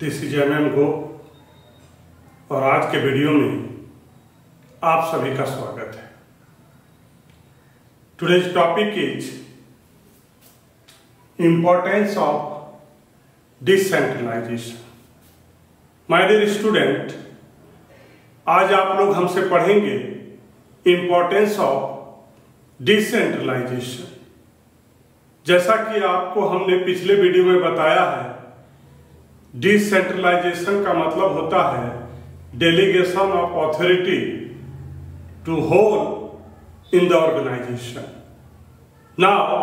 This is MM गो और आज के वीडियो में आप सभी का स्वागत है। Today's topic is importance of decentralisation. My dear student, आज आप लोग हमसे पढ़ेंगे इंपॉर्टेंस ऑफ डिसेंट्रलाइजेशन। जैसा कि आपको हमने पिछले वीडियो में बताया है, डिसेंट्रलाइजेशन का मतलब होता है delegation of authority to whole in the organisation. Now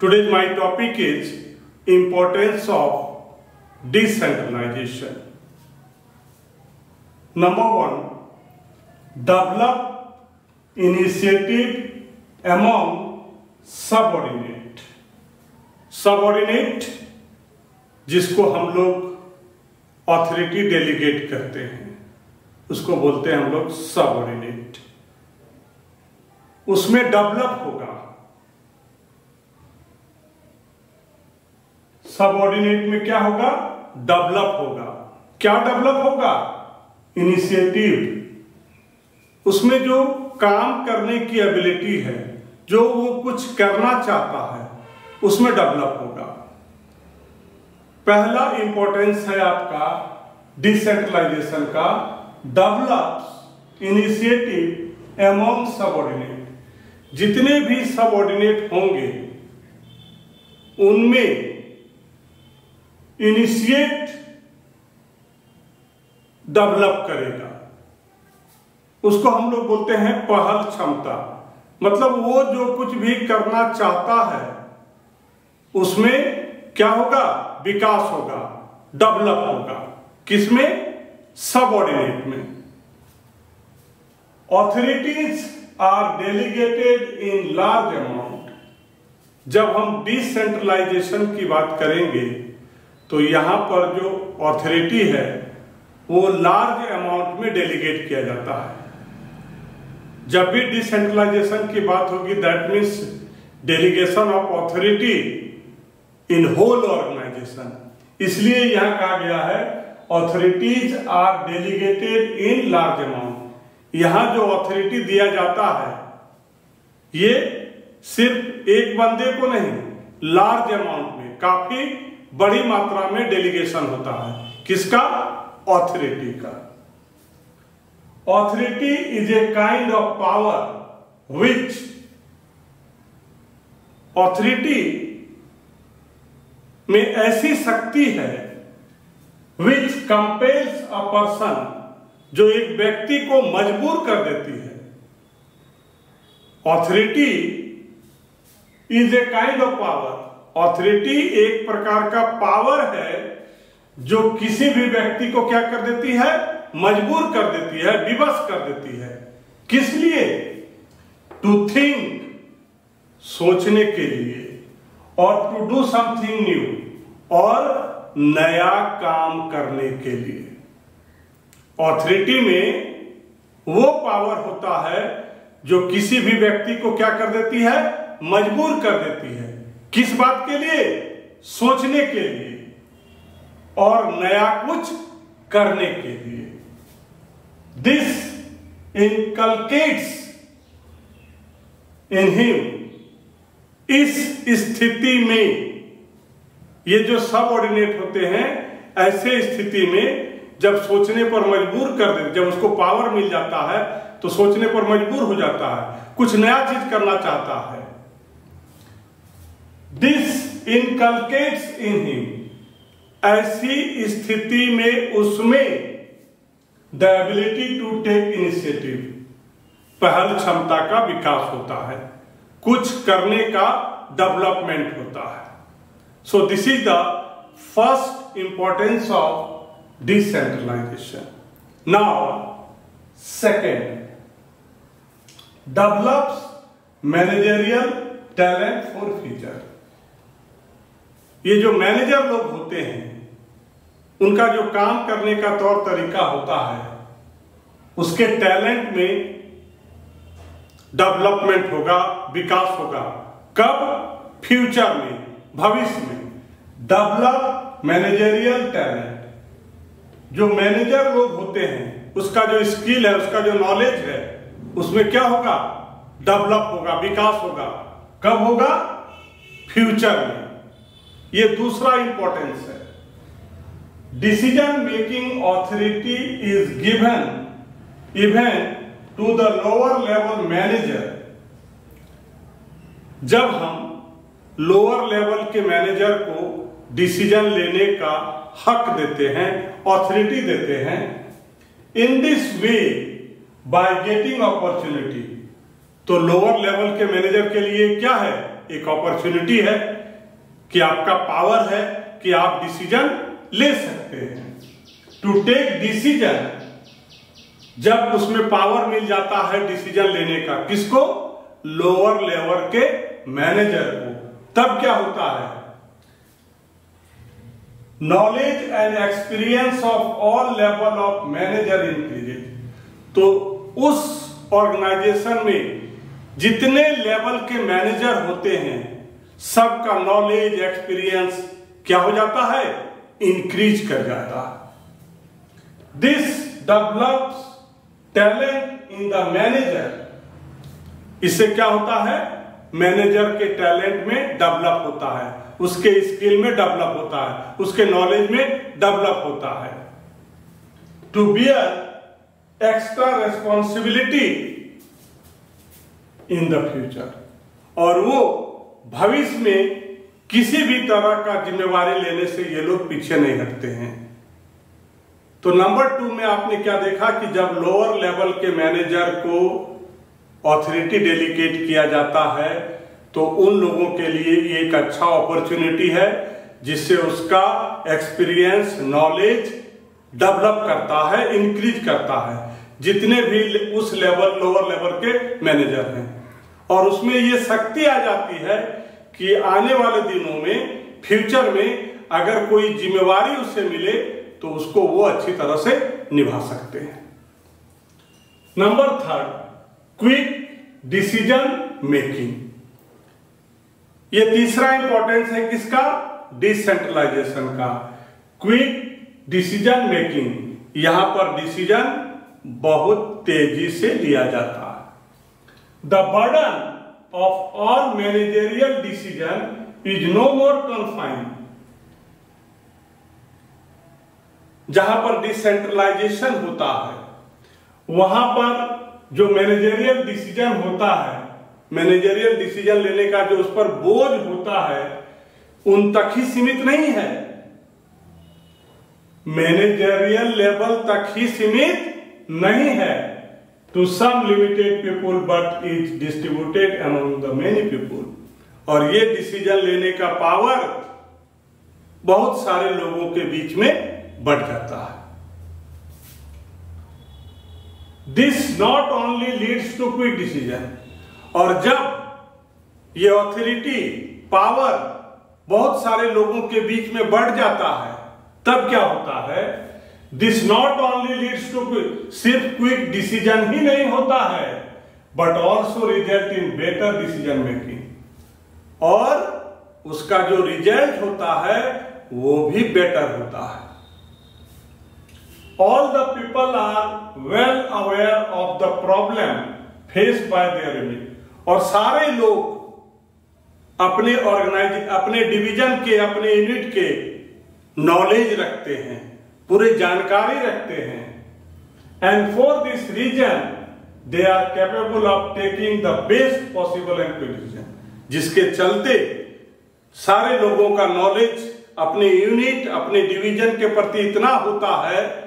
today my topic is importance of decentralisation. Number 1, develop initiative among subordinate. Subordinate जिसको हम लोग अथॉरिटी डेलीगेट करते हैं उसको बोलते हैं हम लोग सबऑर्डिनेट। उसमें डेवलप होगा, सबऑर्डिनेट में क्या होगा? डेवलप होगा। क्या डेवलप होगा? इनिशिएटिव। उसमें जो काम करने की एबिलिटी है, जो वो कुछ करना चाहता है, उसमें डेवलप होगा। पहला इंपॉर्टेंस है आपका डिसेंट्रलाइजेशन का, डेवलप्स इनिशिएटिव अमॉन्ग सबऑर्डिनेट। जितने भी सबऑर्डिनेट होंगे उनमें इनिशिएट डेवलप करेगा। उसको हम लोग बोलते हैं पहल क्षमता। मतलब वो जो कुछ भी करना चाहता है उसमें क्या होगा? विकास होगा, डेवलप होगा। किसमें? सबऑर्डिनेट में। Authorities are delegated in large amount. जब हम डिसेंट्रलाइजेशन की बात करेंगे तो यहां पर जो ऑथोरिटी है वो लार्ज अमाउंट में डेलीगेट किया जाता है। जब भी डिसेंट्रलाइजेशन की बात होगी that means delegation of authority in whole organisation. इसलिए यहां कहा गया है authorities are delegated in large amount. यहां जो ऑथोरिटी दिया जाता है ये सिर्फ एक बंदे को नहीं, लार्ज अमाउंट में, काफी बड़ी मात्रा में डेलीगेशन होता है। किसका? ऑथोरिटी का। Authority is a kind of power which, authority में ऐसी शक्ति है विच कंपेल्स अ पर्सन, जो एक व्यक्ति को मजबूर कर देती है। Authority is a kind of power. Authority एक प्रकार का पावर है जो किसी भी व्यक्ति को क्या कर देती है? मजबूर कर देती है, विवश कर देती है। किस लिए? टू थिंक, सोचने के लिए, और टू डू समथिंग न्यू, और नया काम करने के लिए। ऑथोरिटी में वो पावर होता है जो किसी भी व्यक्ति को क्या कर देती है? मजबूर कर देती है। किस बात के लिए? सोचने के लिए और नया कुछ करने के लिए। This inculcates in him. इस स्थिति में ये जो सबऑर्डिनेट होते हैं, ऐसे स्थिति में जब सोचने पर मजबूर कर दे, जब उसको पावर मिल जाता है तो सोचने पर मजबूर हो जाता है, कुछ नया चीज करना चाहता है। This inculcates in him. ऐसी स्थिति में उसमें the ability to take initiative, पहल क्षमता का विकास होता है, कुछ करने का डेवलपमेंट होता है। So this is the first importance of decentralization. Now, second, develops managerial talent for future. ये जो मैनेजर लोग होते हैं उनका जो काम करने का तौर तरीका होता है, उसके टैलेंट में डेवलपमेंट होगा, विकास होगा। कब? फ्यूचर में, भविष्य में। डेवलप मैनेजरियल टैलेंट जो मैनेजर लोग होते हैं उसका जो स्किल है, उसका जो नॉलेज है, उसमें क्या होगा? डेवलप होगा, विकास होगा। कब होगा? फ्यूचर में। ये दूसरा इंपॉर्टेंस है। Decision making authority is given even to the lower level manager. जब हम लोअर लेवल के मैनेजर को डिसीजन लेने का हक देते हैं, ऑथोरिटी देते हैं, in this way by getting opportunity, तो लोअर लेवल के मैनेजर के लिए क्या है? एक अपॉर्चुनिटी है कि आपका पावर है कि आप डिसीजन ले सकते हैं। टू टेक डिसीजन, जब उसमें पावर मिल जाता है डिसीजन लेने का, किसको? लोअर लेवल के मैनेजर को, तब क्या होता है? Knowledge and experience of all level of manager increase. तो उस ऑर्गेनाइजेशन में जितने लेवल के मैनेजर होते हैं, सबका नॉलेज एक्सपीरियंस क्या हो जाता है? इंक्रीज कर जाता है। This develops talent in the manager. इससे क्या होता है? मैनेजर के टैलेंट में डेवलप होता है, उसके स्किल में डेवलप होता है, उसके नॉलेज में डेवलप होता है। To bear extra responsibility in the future, और वो भविष्य में किसी भी तरह का जिम्मेवारी लेने से ये लोग पीछे नहीं हटते हैं। तो नंबर 2 में आपने क्या देखा कि जब लोअर लेवल के मैनेजर को ऑथोरिटी डेलीगेट किया जाता है तो उन लोगों के लिए एक अच्छा अपॉर्चुनिटी है जिससे उसका एक्सपीरियंस, नॉलेज डेवलप करता है, इंक्रीज करता है, जितने भी उस लेवल, लोअर लेवल के मैनेजर हैं। और उसमें ये शक्ति आ जाती है कि आने वाले दिनों में, फ्यूचर में अगर कोई जिम्मेवारी उससे मिले तो उसको वो अच्छी तरह से निभा सकते हैं। Number 3, quick decision making. ये तीसरा इंपॉर्टेंस है किसका? डिसेंट्रलाइजेशन का। क्विक डिसीजन मेकिंग, यहां पर डिसीजन बहुत तेजी से लिया जाता है। The burden of all managerial decision is no more confined. जहां पर डिसेंट्रलाइजेशन होता है वहां पर जो मैनेजरियल डिसीजन होता है, मैनेजरियल डिसीजन लेने का जो उस पर बोझ होता है, उन तक ही सीमित नहीं है, मैनेजरियल लेवल तक ही सीमित नहीं है, to some limited people but is distributed among the many people. और ये डिसीजन लेने का पावर बहुत सारे लोगों के बीच में बढ़ जाता है। This not only leads to quick decision, और जब ये ऑथोरिटी, पावर बहुत सारे लोगों के बीच में बढ़ जाता है तब क्या होता है? This not only leads to quick, सिर्फ क्विक डिसीजन ही नहीं होता है, but also result in better decision making, और उसका जो रिजल्ट होता है वो भी बेटर होता है। All the people are well aware of the problem faced by their unit, और सारे लोग अपने अपने डिवीजन के, अपने यूनिट के नॉलेज रखते हैं, पूरी जानकारी रखते हैं। And for this reason they are capable of taking the best possible and decision, जिसके चलते सारे लोगों का नॉलेज अपने यूनिट, अपने डिवीजन के प्रति इतना होता है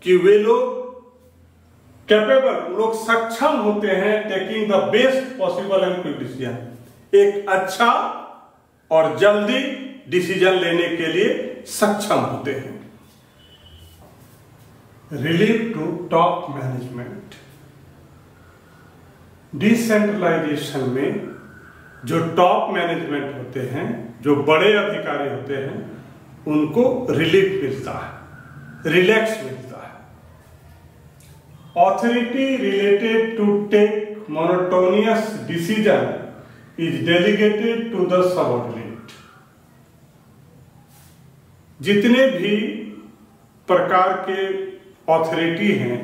कि वे लोग कैपेबल, लोग सक्षम होते हैं taking the best possible and quick decision, एक अच्छा और जल्दी डिसीजन लेने के लिए सक्षम होते हैं। Relief to top management. Decentralisation में जो टॉप मैनेजमेंट होते हैं, जो बड़े अधिकारी होते हैं, उनको रिलीफ मिलता है, रिलैक्स मिलता है। Authority related to take monotonous decision is delegated to the subordinate. जितने भी प्रकार के ऑथोरिटी हैं,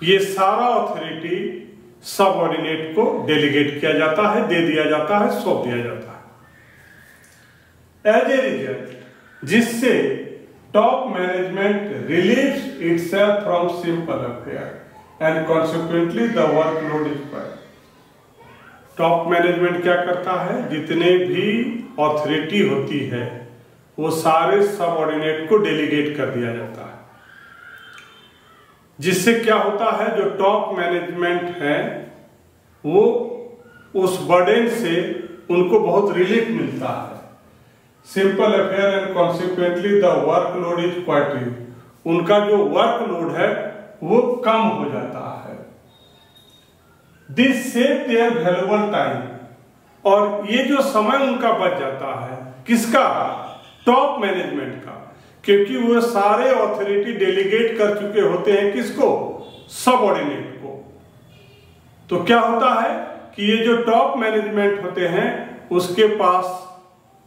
ये सारा ऑथोरिटी सबऑर्डिनेट को डेलीगेट किया जाता है, दे दिया जाता है, सौंप दिया जाता है। एज ए रिजल्ट, जिससे top management relieves itself from simple affair and consequently the workload is paired. Top management क्या करता है, जितने भी ऑथोरिटी होती है वो सारे सबऑर्डिनेट को डेलीगेट कर दिया जाता है, जिससे क्या होता है, जो टॉप मैनेजमेंट है वो उस बर्डन से उनको बहुत रिलीफ मिलता है। Simple affair and consequently the workload is quite, उनका जो वर्कलोड है वो कम हो जाता है। This save their valuable time, और ये जो समय उनका बच जाता है, किसका, टॉप मैनेजमेंट का, क्योंकि वो सारे ऑथोरिटी डेलीगेट कर चुके होते हैं, किसको, सबऑर्डिनेट को। तो क्या होता है कि ये जो टॉप मैनेजमेंट होते हैं उसके पास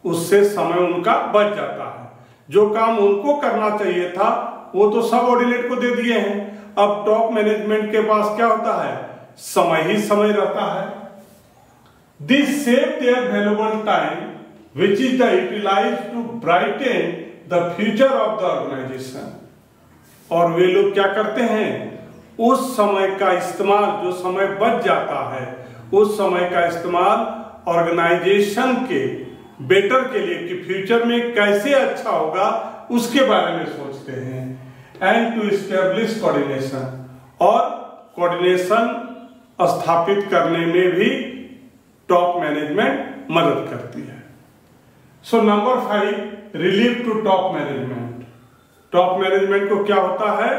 उससे समय उनका बच जाता है। जो काम उनको करना चाहिए था वो तो सबऑर्डिनेट को दे दिए हैं, अब टॉप मैनेजमेंट के पास क्या होता है, समय ही समय रहता है। This save their valuable time which is the utilized to brighten the future of the organization। और वे लोग क्या करते हैं, उस समय का इस्तेमाल, जो समय बच जाता है उस समय का इस्तेमाल ऑर्गेनाइजेशन के बेटर के लिए, कि फ्यूचर में कैसे अच्छा होगा उसके बारे में सोचते हैं। एंड टू एस्टेब्लिश कोऑर्डिनेशन, और कोऑर्डिनेशन स्थापित करने में भी टॉप मैनेजमेंट मदद करती है। So number 5, relief to top management. Top management को क्या होता है,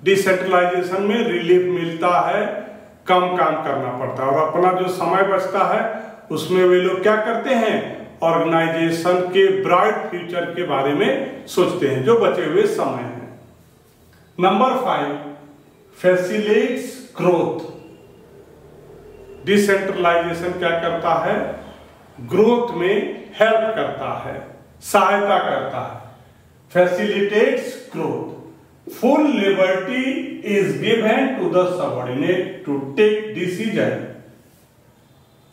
डिसेंट्रलाइजेशन में रिलीफ मिलता है, कम काम करना पड़ता है, और अपना जो समय बचता है उसमें वे लोग क्या करते हैं, ऑर्गेनाइजेशन के ब्राइट फ्यूचर के बारे में सोचते हैं, जो बचे हुए समय है। Number 5, facilitates growth. डिसेंट्रलाइजेशन क्या करता है, ग्रोथ में हेल्प करता है, सहायता करता है। Facilitates growth, full liberty is given to the subordinate to take decision.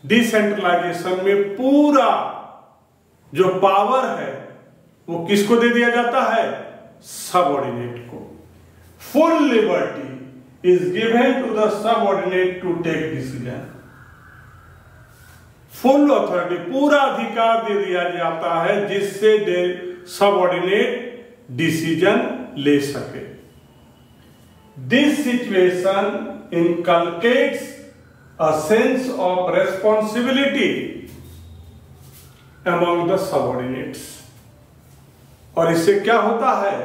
Decentralisation में पूरा जो पावर है वो किसको दे दिया जाता है, सबऑर्डिनेट को। Full liberty is given to the subordinate to take decision. Full authority, पूरा अधिकार दे दिया जाता है जिससे सबऑर्डिनेट डिसीजन ले सके। This situation inculcates a sense of responsibility among the subordinates, और इससे क्या होता है,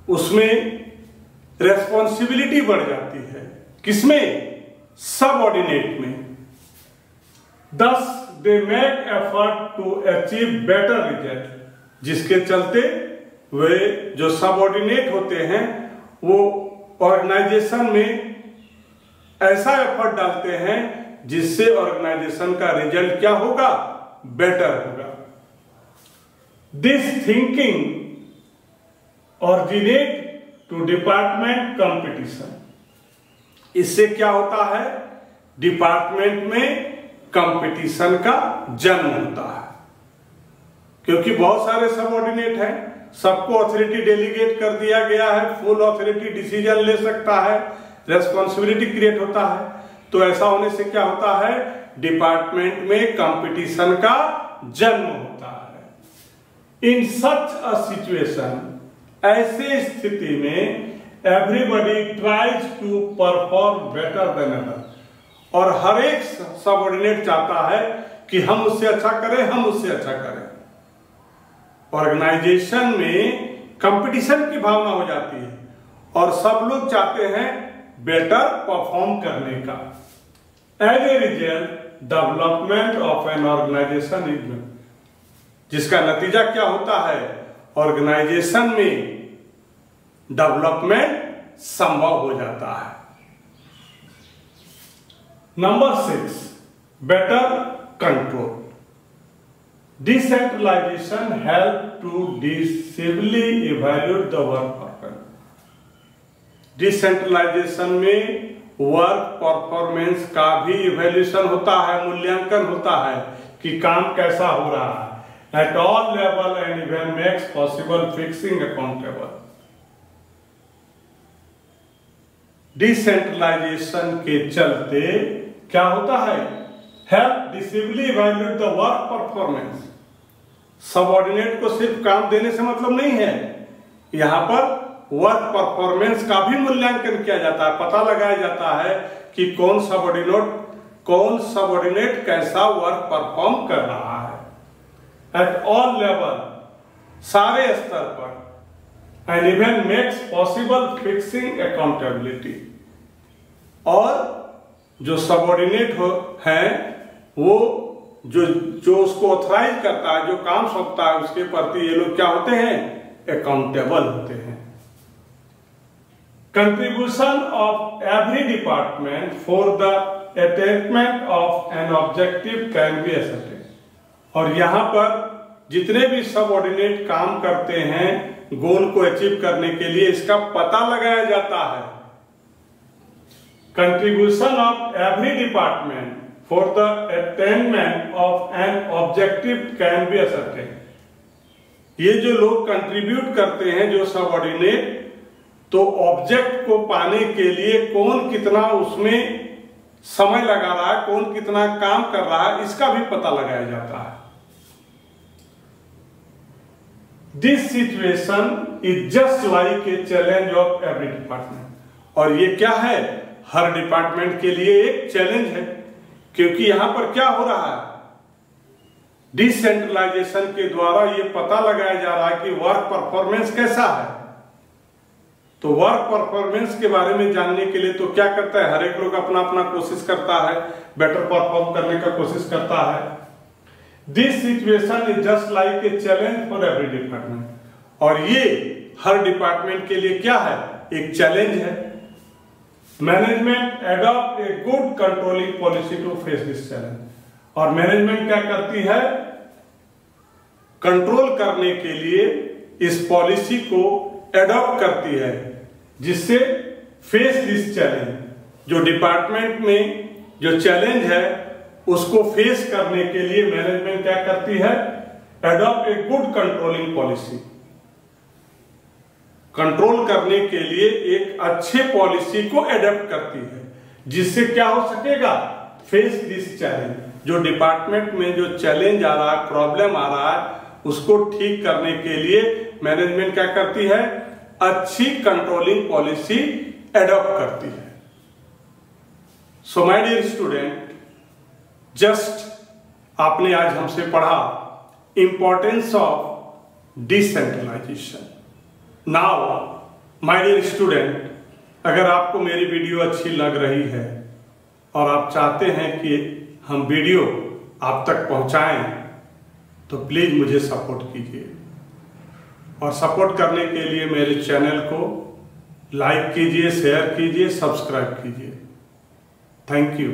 उसमें रेस्पॉन्सिबिलिटी बढ़ जाती है, किसमें, सबऑर्डिनेट में। Thus they make effort to achieve better result, जिसके चलते वे जो सबऑर्डिनेट होते हैं वो ऑर्गेनाइजेशन में ऐसा एफर्ट डालते हैं जिससे ऑर्गेनाइजेशन का रिजल्ट क्या होगा, बेटर होगा। This thinking originate to department competition, इससे क्या होता है, डिपार्टमेंट में कंपटीशन का जन्म होता है, क्योंकि बहुत सारे सबऑर्डिनेट हैं, सबको अथॉरिटी डेलीगेट कर दिया गया है, फुल अथॉरिटी डिसीजन ले सकता है, रेस्पॉन्सिबिलिटी क्रिएट होता है। तो ऐसा होने से क्या होता है, डिपार्टमेंट में कंपटीशन का जन्म होता है। इन सच अ सिचुएशन, ऐसे स्थिति में everybody tries to perform better than other, और हर एक सबऑर्डिनेट चाहता है कि हम उससे अच्छा करें, हम उससे अच्छा करें। ऑर्गेनाइजेशन में कंपटीशन की भावना हो जाती है और सब लोग चाहते हैं बेटर परफॉर्म करने का। As a result development of an organisation is, जिसका नतीजा क्या होता है, ऑर्गेनाइजेशन में डेवलपमेंट संभव हो जाता है। Number 6, better control. Decentralization help to disably evaluate the work performance. Decentralization में वर्क परफॉर्मेंस का भी इवैल्यूएशन होता है, मूल्यांकन होता है कि काम कैसा हो रहा है at all level and even makes possible fixing accountable. Decentralization के चलते क्या होता है, help disably evaluate the work performance. Subordinate को सिर्फ काम देने से मतलब नहीं है, यहां पर वर्क परफॉर्मेंस का भी मूल्यांकन किया जाता है, पता लगाया जाता है कि कौन सबऑर्डिनेट कैसा वर्क परफॉर्म कर रहा है एट ऑल लेवल, सारे स्तर पर, and even makes possible fixing accountability. और जो सबऑर्डिनेट है वो जो उसको ऑथराइज करता है, जो काम सौंपता है, उसके प्रति ये लोग क्या होते हैं, अकाउंटेबल होते हैं। Contribution of every department for the attainment of an objective can be asserted. और यहां पर जितने भी सबऑर्डिनेट काम करते हैं गोल को अचीव करने के लिए, इसका पता लगाया जाता है। Contribution of every department for the attainment of an objective can be asserted. ये जो लोग कंट्रीब्यूट करते हैं, जो सबऑर्डिनेट, तो ऑब्जेक्ट को पाने के लिए कौन कितना उसमें समय लगा रहा है, कौन कितना काम कर रहा है, इसका भी पता लगाया जाता है। This situation is just like a challenge of every department. और ये क्या है, हर डिपार्टमेंट के लिए एक चैलेंज है, क्योंकि यहां पर क्या हो रहा है, डिसेंट्रलाइजेशन के द्वारा ये पता लगाया जा रहा है कि वर्क परफॉर्मेंस कैसा है। तो वर्क परफॉर्मेंस के बारे में जानने के लिए तो क्या करता है, हर एक लोग अपना अपना कोशिश करता है, बेटर परफॉर्म करने का कोशिश करता है। This situation is just like a challenge for every department. और ये हर डिपार्टमेंट के लिए क्या है, एक चैलेंज है। Management adopt a good controlling policy to face this challenge. और मैनेजमेंट क्या करती है, कंट्रोल करने के लिए इस पॉलिसी को एडॉप्ट करती है, जिससे फेस दिस चैलेंज, जो डिपार्टमेंट में जो चैलेंज है उसको फेस करने के लिए मैनेजमेंट क्या करती है, adopt a good controlling policy. Control करने के लिए एक अच्छे पॉलिसी को एडॉप्ट करती है, जिससे क्या हो सकेगा, फेस दिस चैलेंज। जो डिपार्टमेंट में जो चैलेंज आ रहा है, प्रॉब्लम आ रहा है, उसको ठीक करने के लिए मैनेजमेंट क्या करती है, अच्छी कंट्रोलिंग पॉलिसी एडॉप्ट करती है। So my dear student, just आपने आज हमसे पढ़ा importance of decentralisation. Now my dear student, अगर आपको मेरी वीडियो अच्छी लग रही है और आप चाहते हैं कि हम वीडियो आप तक पहुंचाएं, तो प्लीज मुझे सपोर्ट कीजिए। और सपोर्ट करने के लिए मेरे चैनल को लाइक कीजिए, शेयर कीजिए, सब्सक्राइब कीजिए। Thank you.